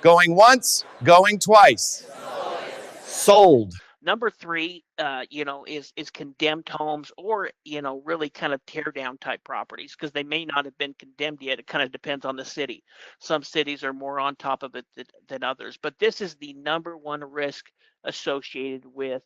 Going once, going twice. Sold. Number three, is condemned homes, or really kind of tear down type properties, because they may not have been condemned yet. It kind of depends on the city. Some cities are more on top of it than others, but this is the number one risk associated with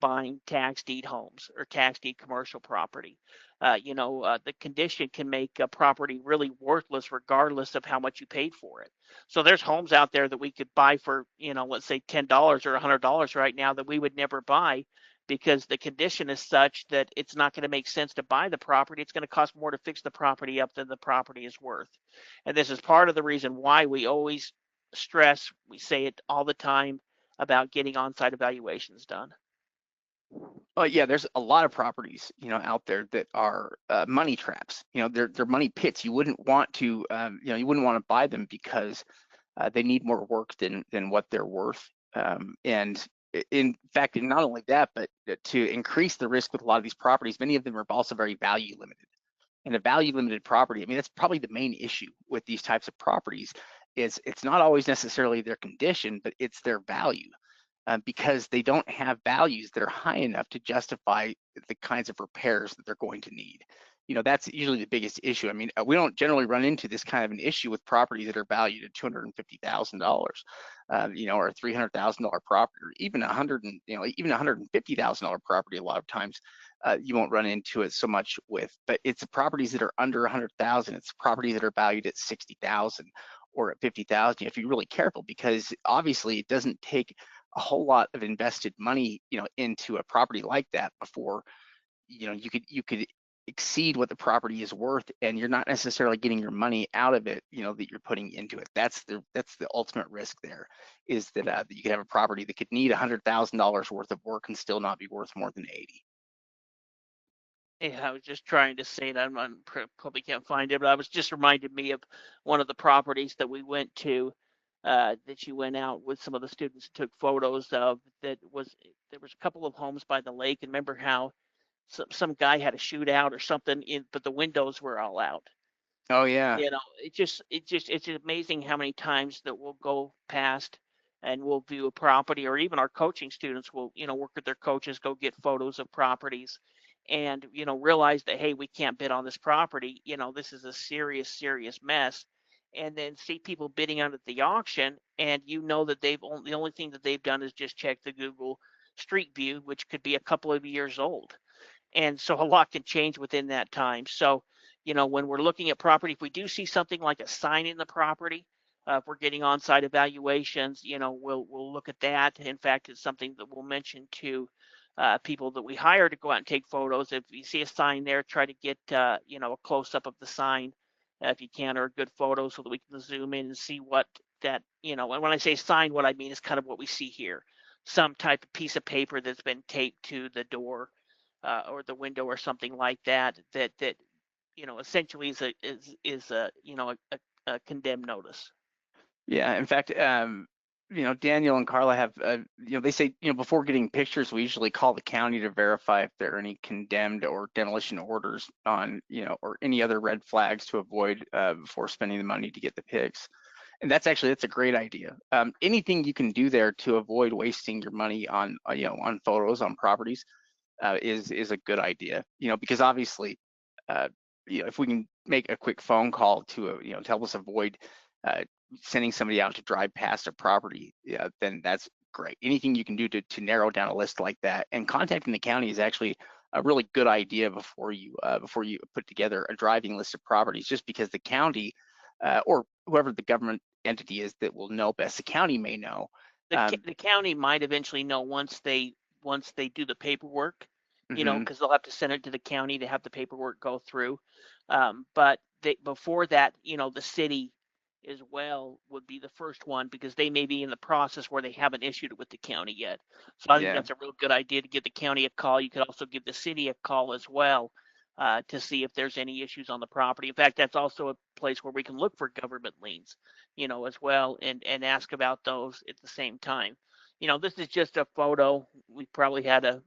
buying tax deed homes or tax deed commercial property. The condition can make a property really worthless regardless of how much you paid for it. So there's homes out there that we could buy for, let's say $10 or $100 right now that we would never buy, because the condition is such that it's not going to make sense to buy the property. It's going to cost more to fix the property up than the property is worth. And this is part of the reason why we always stress, we say it all the time, about getting on-site evaluations done. Oh yeah, there's a lot of properties, out there that are money traps. They're money pits. You wouldn't want to, you wouldn't want to buy them because they need more work than what they're worth. And in fact, and not only that, but to increase the risk with a lot of these properties, many of them are also very value limited. And a value limited property, I mean, that's probably the main issue with these types of properties. Is it's not always necessarily their condition, but it's their value. Because they don't have values that are high enough to justify the kinds of repairs that they're going to need. That's usually the biggest issue. I mean, we don't generally run into this kind of an issue with properties that are valued at $250,000, or a $300,000 property, or even even $150,000 property. A lot of times, you won't run into it so much with. But it's the properties that are under 100,000. It's properties that are valued at 60,000 or at 50,000. You have to be really careful, because obviously it doesn't take a whole lot of invested money, into a property like that before, you could exceed what the property is worth, and you're not necessarily getting your money out of it, that you're putting into it. That's the ultimate risk there, is that that you could have a property that could need $100,000 worth of work and still not be worth more than 80. Yeah, I was just trying to say that. Probably can't find it, but I was just reminded me of one of the properties that we went to, that you went out with some of the students and took photos of. There was a couple of homes by the lake, and remember how some guy had a shootout or something in, but the windows were all out. Oh yeah. It's amazing how many times that we'll go past and we'll view a property, or even our coaching students will, work with their coaches, go get photos of properties, and realize that, hey, we can't bid on this property. This is a serious mess. And then see people bidding on at the auction, and that the only thing that they've done is just check the Google Street View, which could be a couple of years old. And so a lot can change within that time. So, when we're looking at property, if we do see something like a sign in the property, if we're getting on-site evaluations, we'll look at that. In fact, it's something that we'll mention to people that we hire to go out and take photos. If you see a sign there, try to get a close-up of the sign, if you can, or a good photo, so that we can zoom in and see what that, and when I say sign, what I mean is kind of what we see here, some type of piece of paper that's been taped to the door, or the window, or something like that, that essentially is a condemned notice. Yeah, in fact, Daniel and Carla have, they say, before getting pictures, we usually call the county to verify if there are any condemned or demolition orders on, or any other red flags to avoid before spending the money to get the pics. And that's a great idea. Anything you can do there to avoid wasting your money on, on photos on properties, is a good idea. Because obviously, uh, if we can make a quick phone call to help us avoid uh, sending somebody out to drive past a property, yeah, then that's great. Anything you can do to narrow down a list like that, and contacting the county is actually a really good idea before you put together a driving list of properties, just because the county, or whoever the government entity is that will know best, the county may know. The county might eventually know once they do the paperwork, Mhm. because they'll have to send it to the county to have the paperwork go through. But before that, the city as well would be the first one, because they may be in the process where they haven't issued it with the county yet. So I think Yeah. that's a real good idea to give the county a call. You could also give the city a call as well, to see if there's any issues on the property. In fact, that's also a place where we can look for government liens, as well, and ask about those at the same time. This is just a photo. We probably had a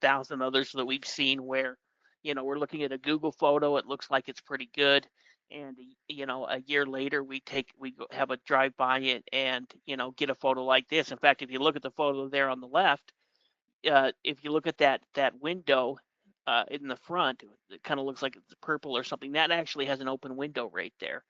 thousand others that we've seen where, we're looking at a Google photo. It looks like it's pretty good. And you know, a year later we have a drive by it and, you know, get a photo like this. In fact, if you look at the photo there on the left, if you look at that window in the front, it kind of looks like it's purple or something. That actually has an open window right there.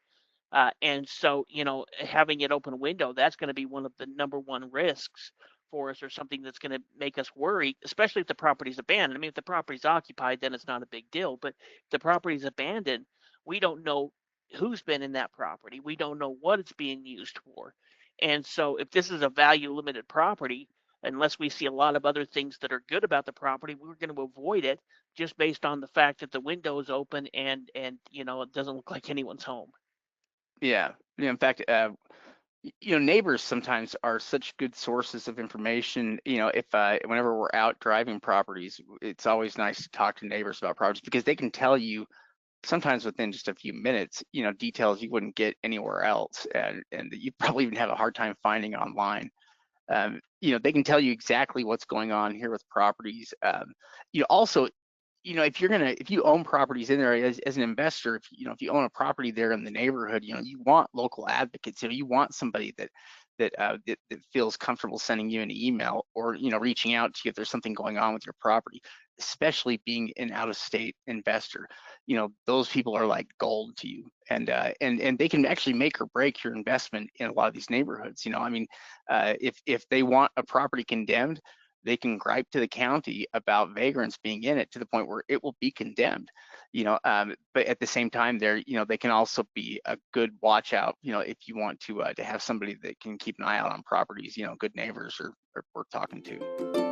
And so, you know, having it open window, that's going to be one of the number one risks for us, or something that's going to make us worry, especially if the property's abandoned. I mean, if the property's occupied, then it's not a big deal. But if the property's abandoned, we don't know who's been in that property. We don't know what it's being used for. And so if this is a value limited property, unless we see a lot of other things that are good about the property, we're going to avoid it just based on the fact that the window is open and you know, it doesn't look like anyone's home. Yeah. In fact, you know, neighbors sometimes are such good sources of information. You know, if whenever we're out driving properties, it's always nice to talk to neighbors about properties, because they can tell you sometimes within just a few minutes, you know, details you wouldn't get anywhere else, and that you probably even have a hard time finding online. You know, they can tell you exactly what's going on here with properties. You know, also, you know, if you own properties in there as an investor, if you own a property there in the neighborhood, you know, you want local advocates. You know, you want somebody that feels comfortable sending you an email, or, you know, reaching out to you if there's something going on with your property, especially being an out-of-state investor. You know, those people are like gold to you, and they can actually make or break your investment in a lot of these neighborhoods. You know, I mean, if they want a property condemned, they can gripe to the county about vagrants being in it to the point where it will be condemned. You know, but at the same time, you know, they can also be a good watch out. You know, if you want to have somebody that can keep an eye out on properties, you know, good neighbors are worth talking to.